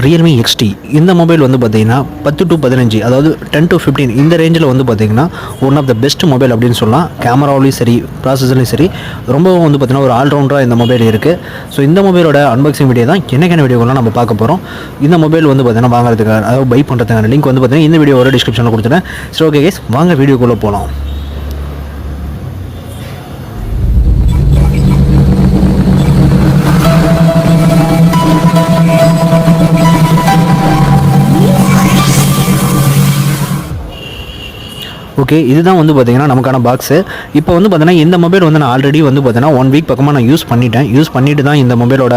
Realme XT இந்த mobile வந்து பார்த்தீங்கன்னா 10 to 15 அதாவது 10 to 15 இந்த ரேஞ்சில் வந்து பார்த்தீங்கன்னா one of the best mobile அப்படின்னு சொல்லலாம். கேமராவிலையும் சரி ப்ராசஸர்லையும் சரி ரொம்பவும் வந்து பார்த்தீங்கன்னா ஒரு ஆல்ரவுண்டராக இந்த மொபைல் இருக்குது. ஸோ இந்த மொபைலோட அன்பாக்சிங் வீடியோ தான் என்னென்ன வீடியோலாம் நம்ம பார்க்க போகிறோம். இந்த மொபைல் வந்து பார்த்தீங்கன்னா வாங்குறதுக்கான அதாவது பை பண்ணுறதுக்கான லிங்க் வந்து பார்த்தீங்கன்னா இந்த வீடியோவோட டிஸ்கிரிப்ஷனில் கொடுத்துட்டேன். ஸோ ஓகே கைஸ், வாங்க வீடியோக்குள்ளே போகலாம். ஓகே, இதுதான் வந்து பார்த்தீங்கன்னா நமக்கான பாக்ஸு. இப்போ வந்து பார்த்தீங்கன்னா இந்த மொபைல் வந்து நான் ஆல்ரெடி வந்து பார்த்தீங்கன்னா 1 வீக் பக்கமாக நான் யூஸ் பண்ணிவிட்டு தான் இந்த மொபைலோட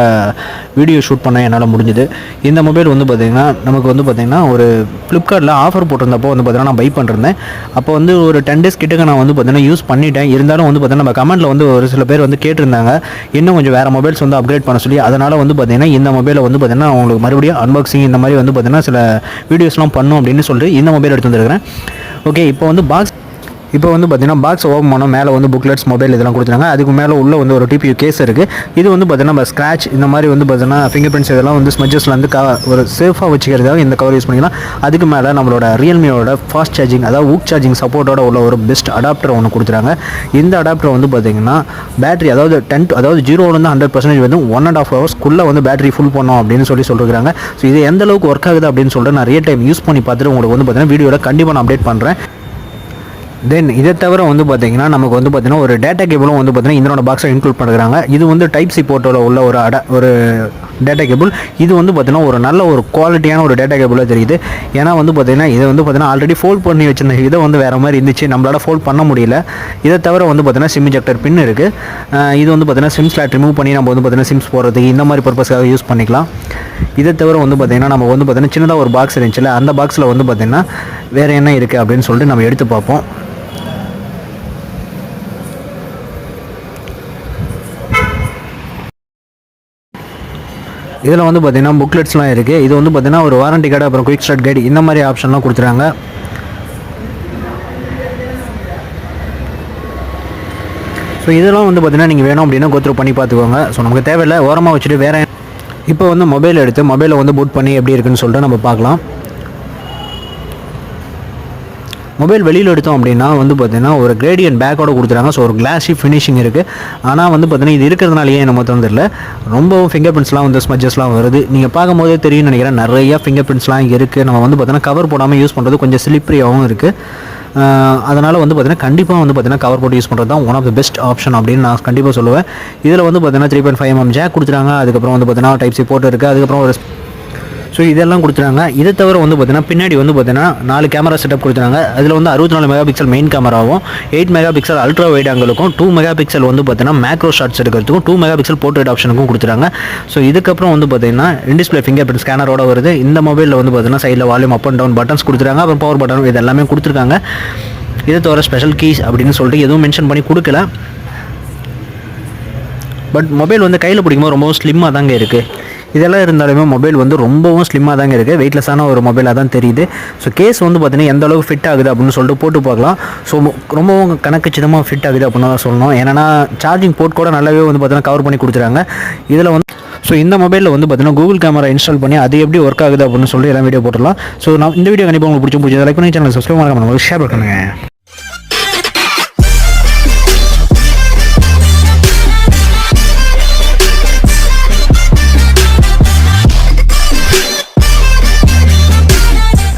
வீடியோ ஷூட் பண்ண என்னால் முடிஞ்சுது. இந்த மொபைல் வந்து பார்த்தீங்கன்னா நமக்கு வந்து பார்த்தீங்கன்னா ஒரு ஃப்ளிப்கார்ட்டில் ஆஃபர் போட்டிருந்தப்போ வந்து பார்த்தீங்கன்னா நான் பை பண்ணிருந்தேன். அப்போ வந்து ஒரு 10 டேஸ் கிட்டக்க நான் வந்து பார்த்தீங்கன்னா யூஸ் பண்ணிட்டேன். இருந்தாலும் வந்து பார்த்தீங்கன்னா நம்ம கமெண்ட்டில் வந்து ஒரு சில பேர் வந்து கேட்டிருந்தாங்க இன்னும் கொஞ்சம் வேறு மொபைல்ஸ் வந்து அப்கிரேட் பண்ண சொல்லி. அதனால் வந்து பார்த்தீங்கன்னா இந்த மொபைலை வந்து பார்த்தீங்கன்னா உங்களுக்கு மறுபடியும் அன்பாக்சிங் இந்த மாதிரி வந்து பார்த்தீங்கன்னா சில வீடியோஸ்லாம் பண்ணும் அப்படின்னு சொல்லிட்டு இந்த மொபைல் எடுத்து வந்துருக்கிறேன். ஓகே, இப்போ வந்து பார்த்தீங்கன்னா பாக்ஸ் ஓப்பன் பண்ணோம். மேலே வந்து புக்லெட்ஸ் மொபைல் இதெல்லாம் கொடுத்துருக்காங்க. அதுக்கு மேலே உள்ள வந்து ஒரு டிபியூ கேஸ் இருக்குது. இது வந்து பார்த்தீங்கன்னா நம்ம ஸ்க்ராட்ச் இந்த மாதிரி வந்து பார்த்தீங்கன்னா ஃபிங்கர் பிரிண்ட்ஸ் இதெல்லாம் வந்து ஸ்மஜஸில் வந்து ஒரு சேஃபாக வச்சுக்கிறதுக்காக இந்த கவர் யூஸ் பண்ணிக்கலாம். அதுக்கு மேலே நம்மளோட ரியல்மியோட ஃபாஸ்ட் சார்ஜிங் அதாவது ஊக் சார்ஜிங் சப்போர்ட்டோட உள்ள ஒரு பெஸ்ட் அடாப்டர் ஒன்று கொடுத்துருக்காங்க. இந்த அடாப்டர் வந்து பார்த்தீங்கன்னா பேட்டரி அதாவது 0 100% வந்து 1.5 ஹவர்ஸ்க்குள்ளே வந்து பேட்டரி ஃபுல் பண்ணோம் அப்படின்னு சொல்லியிருக்காங்க. ஸோ இது எந்த அளவுக்கு ஒர்க் ஆகுது அப்படின்னு சொல்லிட்டு நான் ரியல் டைம் யூஸ் பண்ணி பார்த்துட்டு உங்களுக்கு வந்து பார்த்தீங்கன்னா வீடியோவில் கண்டிப்பாக நான் அப்டேட் பண்ணுறேன். தென் இதை தவிர வந்து பார்த்தீங்கன்னா நமக்கு வந்து பார்த்தீங்கன்னா ஒரு டேட்டா கேபிளும் வந்து பார்த்தீங்கன்னா இதனோட பாக்ஸை இன்க்ளூட் பண்ணுறாங்க. இது வந்து டைப் சி போர்ட்டோட உள்ள ஒரு டேட்டா கேபிள். இது வந்து பார்த்தீங்கன்னா ஒரு நல்ல ஒரு குவாலிட்டியான ஒரு டேட்டா கேபிளாக தெரியுது. ஏன்னா வந்து பார்த்தீங்கன்னா இதை வந்து பார்த்தீங்கன்னா ஆல்ரெடி ஃபோல்ட் பண்ணி வச்சிருந்த இதை வந்து வேறு மாதிரி இருந்துச்சு, நம்மளால் ஃபோல்ட் பண்ண முடியல. இதை தவிர வந்து பார்த்தீங்கன்னா சிம் இன்ஜெக்டர் பின் இருக்குது. இது வந்து பார்த்தீங்கன்னா சிம் ஸ்லாட் ரிமூவ் பண்ணி நம்ம வந்து பார்த்தீங்கன்னா சிம்ஸ் போடுறதுக்கு இந்த மாதிரி பர்பஸ்க்காக யூஸ் பண்ணிக்கலாம். இதை தவிர வந்து பார்த்தீங்கன்னா நம்ம வந்து பார்த்தீங்கன்னா சின்னதாக ஒரு பாக்ஸ் இருந்துச்சுல, அந்த பாக்ஸில் வந்து பார்த்தீங்கன்னா வேறு என்ன இருக்குது அப்படின்னு சொல்லிட்டு நம்ம எடுத்து பார்ப்போம். இதில் வந்து பார்த்தீங்கன்னா புக்லெட்ஸ்லாம் இருக்குது. இது வந்து பார்த்தீங்கன்னா ஒரு வாரண்டி கார்டு அப்புறம் குயிக் ஸ்டார்ட் கைடு இந்த மாதிரி ஆப்ஷன்லாம் கொடுத்துறாங்க. ஸோ இதெல்லாம் வந்து பார்த்தீங்கன்னா நீங்கள் வேணும் அப்படின்னா கோத்ரூ பண்ணி பார்த்துக்கோங்க. ஸோ நமக்கு தேவையில்லை, ஓரமாக வச்சுட்டு வேறு இப்போ வந்து மொபைலை வந்து பூட் பண்ணி எப்படி இருக்குன்னு சொல்லிட்டு நம்ம பார்க்கலாம். மொபைல் வெளியில் எடுத்தோம் அப்படின்னா வந்து பார்த்தீங்கன்னா ஒரு கிரேடியன்ட் பேக்கோட கொடுத்துறாங்க. ஸோ ஒரு கிளாஸி ஃபினிஷிங் இருக்குது. ஆனால் வந்து பார்த்தீங்கன்னா இது இருக்கிறதுனாலேயே நம்ம தெரியல, ரொம்பவும் ஃபிங்கர் பிரிண்ட்ஸ்லாம் வந்து ஸ்மஜஸ்லாம் வருது. நீங்கள் பார்க்கும்போதே தெரியும்னு நினைக்கிறேன், நிறையா ஃபிங்கர் பிரிண்ட்ஸ்லாம் இருக்குது. நம்ம வந்து பார்த்தீங்கன்னா கவர் போடாமல் யூஸ் பண்ணுறது கொஞ்சம் ஸ்லிப்பரியாகவும் இருக்குது. அதனால் வந்து பார்த்தீங்கன்னா கண்டிப்பாக வந்து பார்த்தீங்கன்னா கவர் போட்டு யூஸ் பண்ணுறது தான் one of the best option அப்படின்னு நான் கண்டிப்பாக சொல்லுவேன். இதில் வந்து பார்த்தீங்கன்னா 3.5mm ஜாக் கொடுத்துறாங்க. அதுக்கப்புறம் வந்து பார்த்தீங்கன்னா டைப் சி போர்ட் இருக்குது. அதுக்கப்புறம் ஒரு ஸோ இதெல்லாம் கொடுத்துறாங்க. இதை தவிர வந்து பார்த்தீங்கன்னா பின்னாடி வந்து பார்த்தீங்கன்னா 4 கேமரா செட்டப் கொடுத்துறாங்க. அதில் வந்து 64 மெகா பிக்சல் மெயின் கேமராவும் 8 மெகா பிக்சல் அல்ட்ரா வைட் ஆங்கிளுக்கும் 2 மெகா பிக்சல் வந்து பார்த்தீங்கன்னா மேக்ரோ ஷாட்ஸ் எடுக்கிறதுக்கும் 2 மெகா பிக்சல் போர்ட்ரேட் ஆப்ஷனுக்கும் கொடுத்துறாங்க. ஸோ இதுக்கப்புறம் வந்து பார்த்தீங்கன்னா இன்டிஸ்பிளே ஃபிங்கர் பிரிண்ட் ஸ்கேனரோட வருது. இந்த மொபைலில் வந்து பார்த்தீங்கன்னா சைடில் volume up and down buttons கொடுத்துறாங்க. அப்புறம் பவர் பட்டன் இது எல்லாமே கொடுத்துருக்காங்க. இதை தவிர ஸ்பெஷல் கீஸ் அப்படின்னு சொல்லிட்டு எதுவும் மென்ஷன் பண்ணி கொடுக்கல. பட் மொபைல் வந்து கையில் பிடிக்கும்போது ரொம்பவும் ஸ்லிம்மாக தாங்க இருக்குது. இதெல்லாம் இருந்தாலுமே மொபைல் வந்து ரொம்பவும் ஸ்லிம்மாக தாங்க இருக்குது. வெயிட்லெஸ்ஸான ஒரு மொபைலாக தான் தெரியுது. ஸோ கேஸ் வந்து பார்த்தீங்கன்னா எந்த அளவுக்கு ஃபிட் ஆகுது அப்படின்னு சொல்லிட்டு போட்டு பார்க்கலாம். ஸோ ரொம்பவும் கணக்குச்சிதமாக ஃபிட் ஆகுது அப்படின்னு தான் சொல்லணும். ஏன்னா சார்ஜிங் போர்ட் கூட நல்லாவே வந்து பார்த்தீங்கன்னா கவர் பண்ணி கொடுத்துறாங்க. இதில் வந்து ஸோ இந்த மொபைலில் வந்து பார்த்தீங்கன்னா கூகுள் கேமரா இன்ஸ்டால் பண்ணி அது எப்படி ஒர்க் ஆகுது அப்படின்னு சொல்லி எல்லாம் வீடியோ போட்டுடலாம். ஸோ நான் இந்த வீடியோ கண்டிப்பாக உங்களுக்கு பிடிச்சி லைக் பண்ணி சேனல் சப்ஸ்கிரைப் பண்ணி ஷேர் பண்ணுங்கள்.